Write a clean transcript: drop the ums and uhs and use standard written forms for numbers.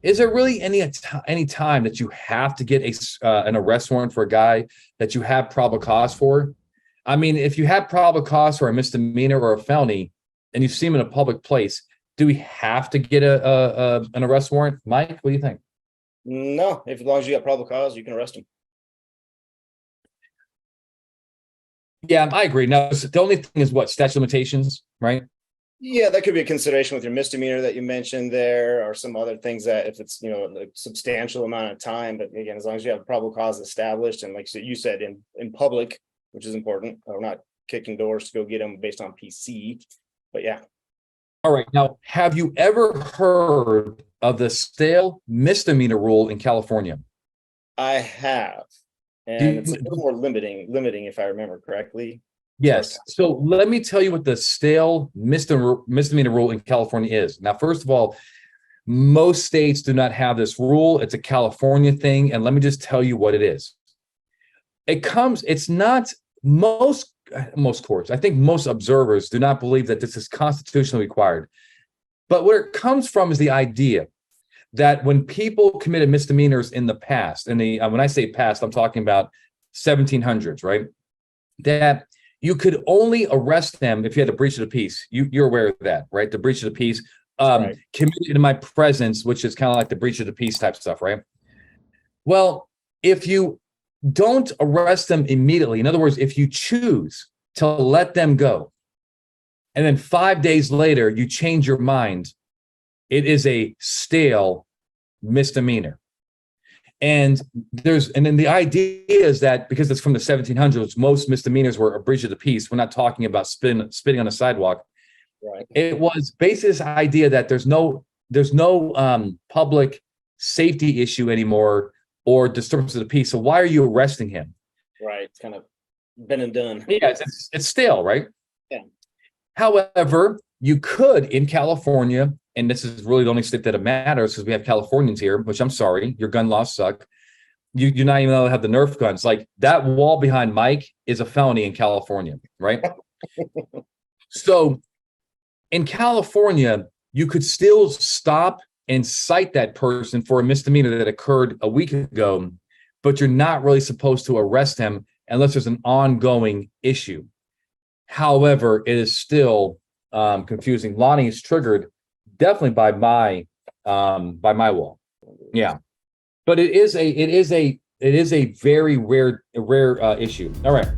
is there really any time that you have to get an arrest warrant for a guy that you have probable cause for? I mean, if you have probable cause for a misdemeanor or a felony, and you see him in a public place, do we have to get an arrest warrant? Mike, what do you think? No, if as long as you got probable cause, you can arrest him. Yeah, I agree. Now, the only thing is what, statute of limitations, right? Yeah, that could be a consideration with your misdemeanor that you mentioned there, or some other things that if it's, a substantial amount of time. But again, as long as you have probable cause established, and like you said, in public, which is important, we're not kicking doors to go get them based on PC. But yeah. All right. Now, have you ever heard of the stale misdemeanor rule in California? I have, and it's a little more limiting if I remember correctly. Yes. So let me tell you what the stale misdemeanor rule in California is. Now, first of all, most states do not have this rule. It's a California thing. And let me just tell you what it is. It's not most courts. I think most observers do not believe that this is constitutionally required. But where it comes from is the idea that when people committed misdemeanors in the past, and when I say past, I'm talking about 1700s, right? That you could only arrest them if you had a breach of the peace. You're aware of that, right? The breach of the peace, right. Committed in my presence, which is kind of like the breach of the peace type stuff, right? Well, if you don't arrest them immediately, in other words, if you choose to let them go, and then 5 days later you change your mind, it is a stale misdemeanor. And then the idea is that because it's from the 1700s, most misdemeanors were a breach of the peace. We're not talking about spitting on a sidewalk. Right. It was basically this idea that there's no public safety issue anymore or disturbance of the peace. So why are you arresting him? Right. It's kind of been and done. Yeah, it's stale, right? Yeah. However, you could in California, and this is really the only state that it matters because we have Californians here, which I'm sorry, your gun laws suck. You're not even allowed to have the Nerf guns. Like that wall behind Mike is a felony in California, right? So in California, you could still stop and cite that person for a misdemeanor that occurred a week ago, but you're not really supposed to arrest him unless there's an ongoing issue. However, it is still confusing. Lonnie is triggered definitely by my wall. Yeah. But it is a very rare issue. All right.